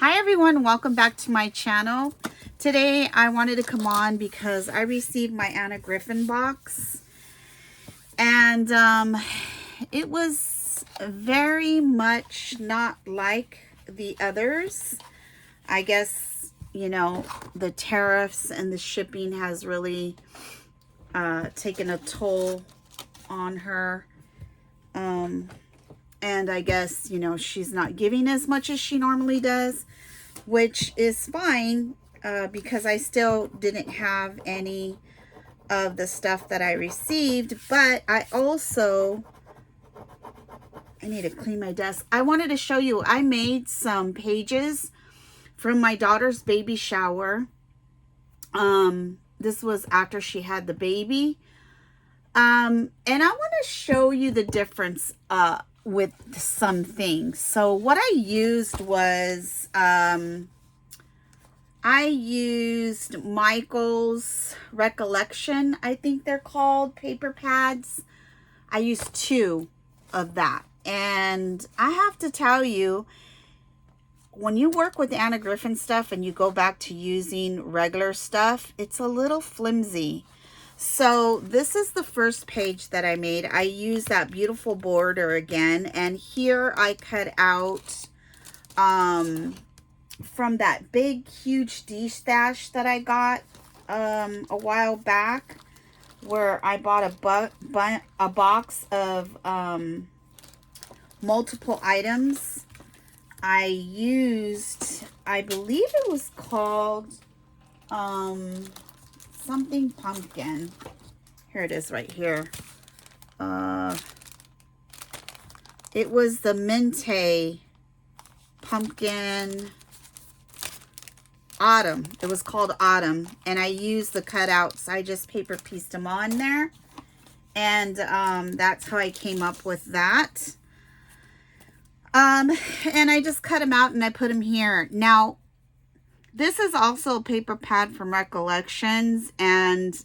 Hi everyone, welcome back to my channel. Today I wanted to come on because I received my Anna Griffin box and it was very much not like the others. I guess, you know, the tariffs and the shipping has really taken a toll on her. And I guess, you know, she's not giving as much as she normally does, which is fine because I still didn't have any of the stuff that I received. But I need to clean my desk. I wanted to show you, I made some pages from my daughter's baby shower. This was after she had the baby. And I want to show you the difference with some things. So what I used was, I used Michael's Recollection, I think they're called, paper pads. I used 2 of that. And I have to tell you, when you work with Anna Griffin stuff and you go back to using regular stuff, it's a little flimsy. So this is the first page that I made. I used that beautiful border again, and here I cut out from that big huge D-stash that I got a while back, where I bought a box of multiple items. I used, I believe it was called something pumpkin. Here it is right here. It was the Mente pumpkin autumn. It was called Autumn, and I used the cutouts. I just paper pieced them on there, and that's how I came up with that. And I just cut them out and I put them here. Now, this is also a paper pad from Recollections, and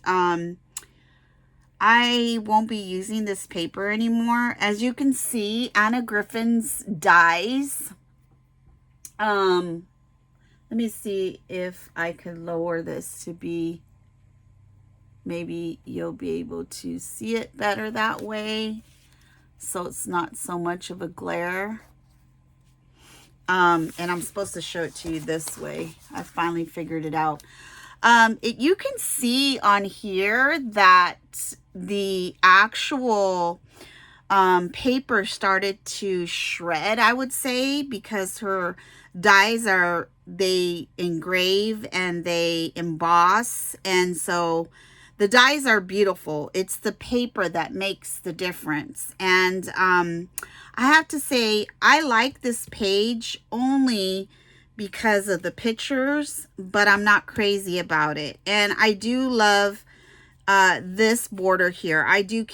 I won't be using this paper anymore. As you can see, Anna Griffin's dies. Let me see if I could lower this to be, maybe you'll be able to see it better that way, so it's not so much of a glare. And I'm supposed to show it to you this way. I finally figured it out. You can see on here that the actual paper started to shred, I would say, because her dies are, they engrave and they emboss, and so the dies are beautiful. It's the paper that makes the difference. And I have to say, I like this page only because of the pictures, but I'm not crazy about it. And I do love this border here. I do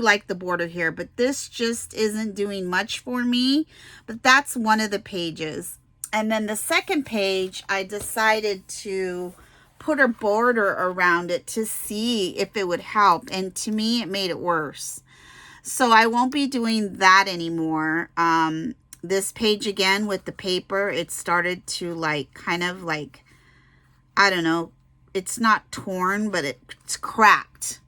like the border here, but this just isn't doing much for me. But that's one of the pages. And then the second page, I decided to put a border around it to see if it would help. And to me, it made it worse. So I won't be doing that anymore. This page again with the paper, it started to like, kind of like, I don't know, it's not torn, but it's cracked.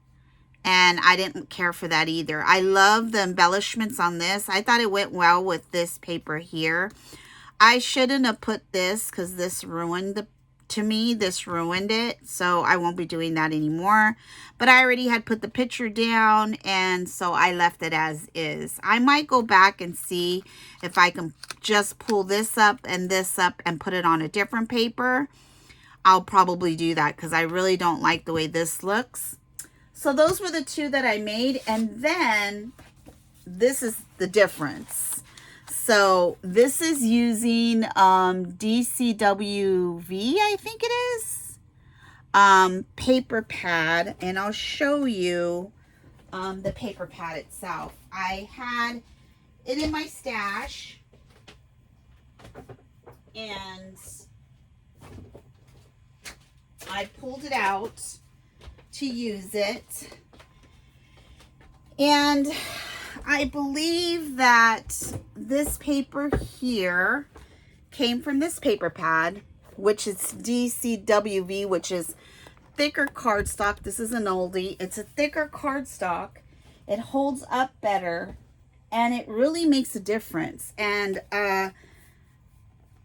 And I didn't care for that either. I love the embellishments on this. I thought it went well with this paper here. I shouldn't have put this because this ruined this ruined it. So I won't be doing that anymore. But I already had put the picture down, and so I left it as is. I might go back and see if I can just pull this up and put it on a different paper. I'll probably do that because I really don't like the way this looks. So those were the 2 that I made, and then this is the difference. So this is using DCWV, I think it is, paper pad, and I'll show you the paper pad itself. I had it in my stash, and I pulled it out to use it, and I believe that this paper here came from this paper pad, which is DCWV, which is thicker cardstock. This is an oldie. It's a thicker cardstock. It holds up better, and it really makes a difference. And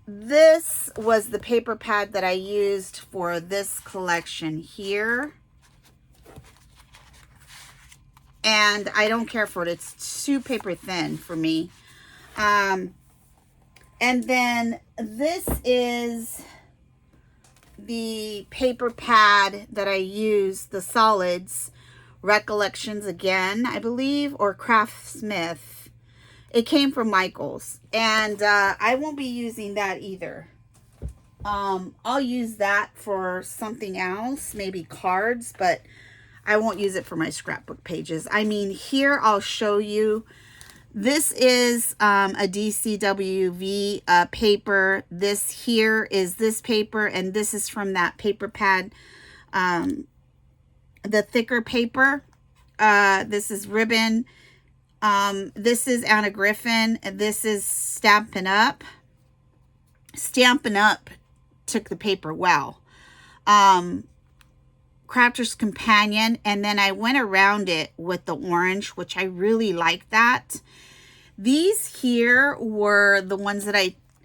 this was the paper pad that I used for this collection here. And I don't care for it. It's too paper thin for me. And then this is the paper pad that I use, the solids, Recollections again, I believe, or Craftsmith. It came from Michael's, and I won't be using that either. I'll use that for something else, maybe cards, but I won't use it for my scrapbook pages. I mean, here I'll show you. This is a DCWV paper. This here is this paper, and this is from that paper pad, the thicker paper. This is ribbon. This is Anna Griffin, and this is Stampin' Up. Stampin' Up took the paper well. Crafter's Companion, and then I went around it with the orange, which I really like that. These here were the ones that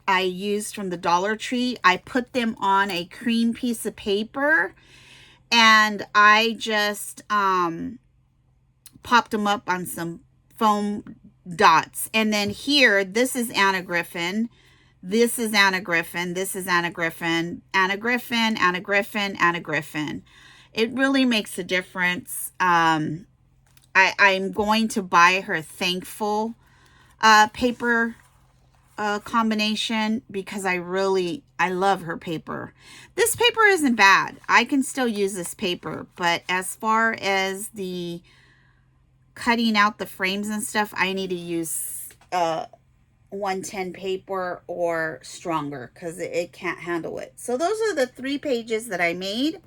I used from the Dollar Tree. I put them on a cream piece of paper, and I just popped them up on some foam dots. And then here, this is Anna Griffin. This is Anna Griffin. This is Anna Griffin. Anna Griffin, Anna Griffin, Anna Griffin. It really makes a difference. I'm going to buy her Thankful paper combination because I love her paper. This paper isn't bad. I can still use this paper, but as far as the cutting out the frames and stuff, I need to use 110 paper or stronger because it can't handle it. So those are the 3 pages that I made.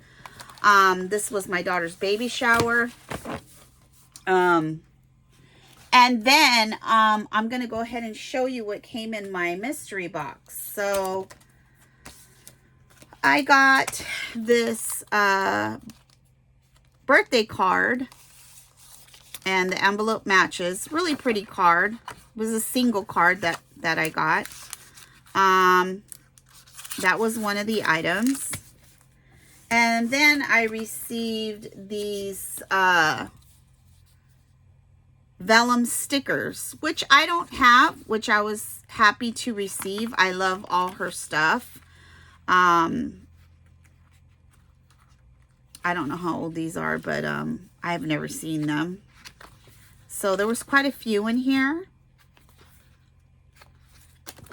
This was my daughter's baby shower. And then I'm going to go ahead and show you what came in my mystery box. So I got this birthday card, and the envelope matches. Really pretty card. It was a single card that I got. That was one of the items. And then I received these vellum stickers, which I don't have, which I was happy to receive. I love all her stuff. I don't know how old these are, but I've never seen them. So there was quite a few in here.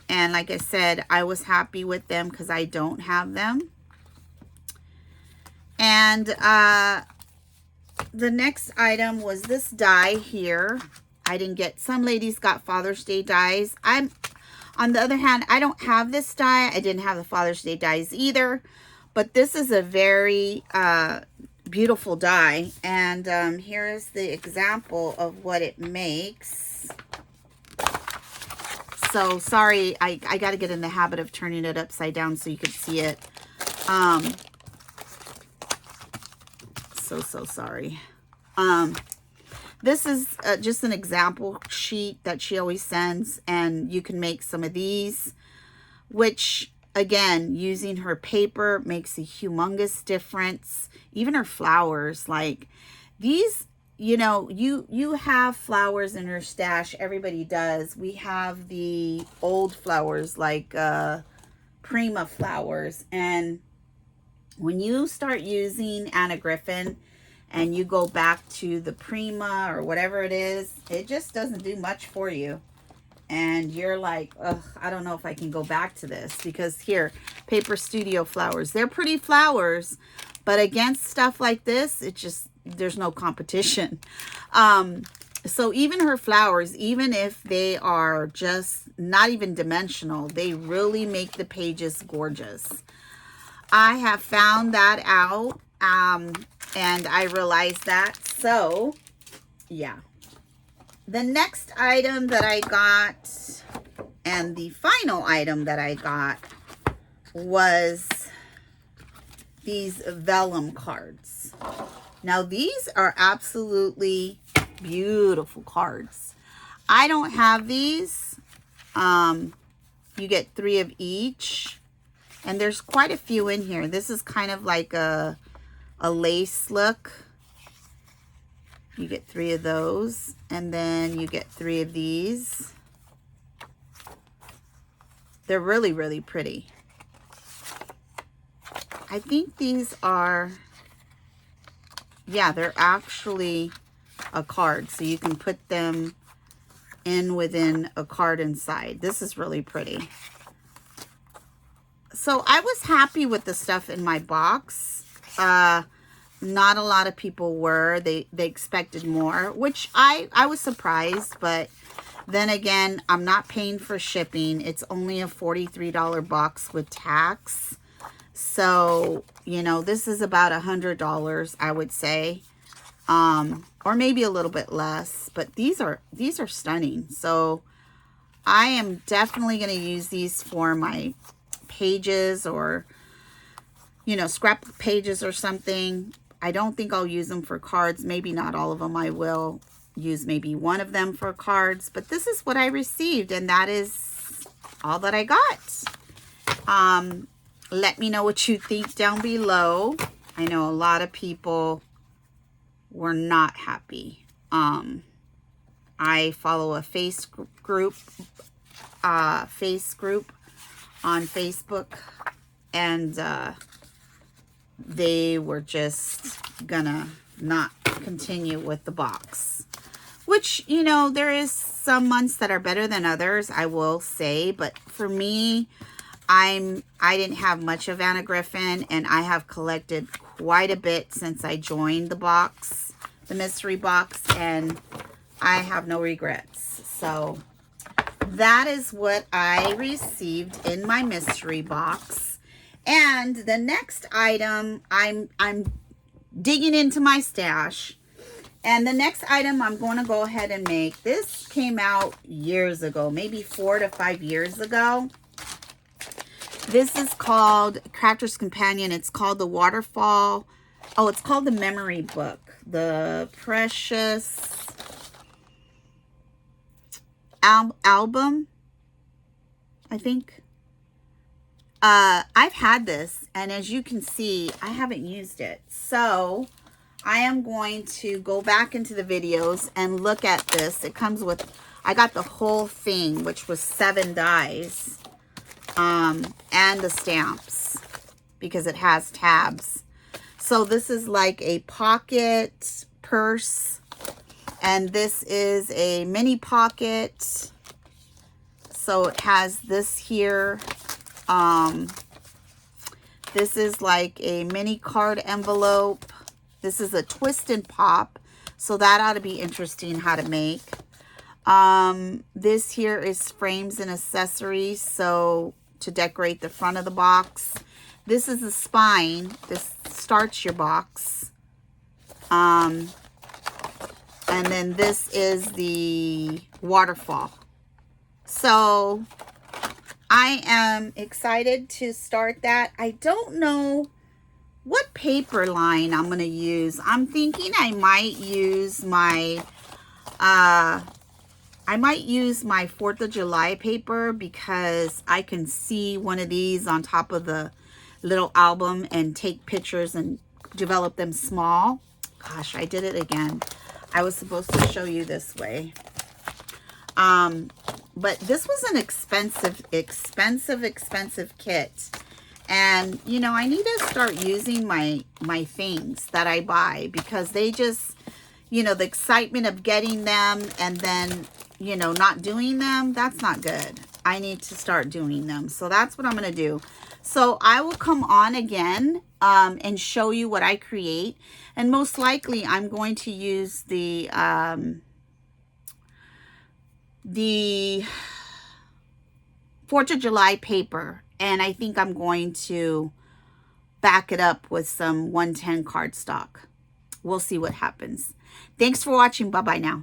And like I said, I was happy with them because I don't have them. And the next item was this die here. I didn't get, some ladies got Father's Day dies. On the other hand, I don't have this die. I didn't have the Father's Day dies either. But this is a very beautiful die. And here's the example of what it makes. So sorry, I got to get in the habit of turning it upside down so you could see it. So sorry. This is just an example sheet that she always sends, and you can make some of these, which again, using her paper makes a humongous difference. Even her flowers, like these, you know, you have flowers in her stash. Everybody does. We have the old flowers like Prima flowers, and when you start using Anna Griffin and you go back to the Prima or whatever it is, it just doesn't do much for you. And you're like, ugh, I don't know if I can go back to this, because here, Paper Studio flowers, they're pretty flowers, but against stuff like this, it just, there's no competition. So even her flowers, even if they are just not even dimensional, they really make the pages gorgeous. I have found that out, and I realized that. So, yeah. The next item that I got, And the final item that I got was these vellum cards. Now these are absolutely beautiful cards. I don't have these. You get 3 of each, and there's quite a few in here. This is kind of like a lace look. You get 3 of those, and then you get 3 of these. They're really, really pretty. I think these are, yeah, they're actually a card, so you can put them in within a card inside. This is really pretty. So I was happy with the stuff in my box. Not a lot of people were. They expected more, which I was surprised, but then again, I'm not paying for shipping. It's only a $43 box with tax. So, you know, this is about $100, I would say. Or maybe a little bit less, but these are stunning. So I am definitely going to use these for my pages, or, you know, scrapbook pages or something. I don't think I'll use them for cards. Maybe not all of them. I will use maybe one of them for cards, but this is what I received, and that is all that I got. Let me know what you think down below. I know a lot of people were not happy. I follow a face group on Facebook, and they were just gonna not continue with the box, which, you know, there is some months that are better than others, I will say, but for me, I didn't have much of Anna Griffin, and I have collected quite a bit since I joined the box, the mystery box, and I have no regrets. So that is what I received in my mystery box. And the next item, I'm digging into my stash, and the next item I'm going to go ahead and make. This came out years ago, maybe 4 to 5 years ago. This is called Crafter's Companion. It's called the Waterfall. Oh, it's called the Memory Book. The Precious Album, I think. I've had this, and as you can see, I haven't used it. So I am going to go back into the videos and look at this. It comes with, I got the whole thing, which was 7 dies. And the stamps, because it has tabs. So this is like a pocket purse, and this is a mini pocket. So it has this here. This is like a mini card envelope. This is a twist and pop, so that ought to be interesting how to make. This here is frames and accessories, so to decorate the front of the box. This is the spine. This starts your box. And then this is the waterfall. So I am excited to start that. I don't know what paper line I'm going to use. I'm thinking I might use my 4th of July paper, because I can see one of these on top of the little album and take pictures and develop them small. Gosh, I did it again. I was supposed to show you this way. But this was an expensive kit. And, you know, I need to start using my things that I buy, because they just, you know, the excitement of getting them and then, you know, not doing them, that's not good. I need to start doing them. So that's what I'm going to do. So I will come on again and show you what I create. And most likely I'm going to use the 4th of July paper. And I think I'm going to back it up with some 110 cardstock. We'll see what happens. Thanks for watching. Bye-bye now.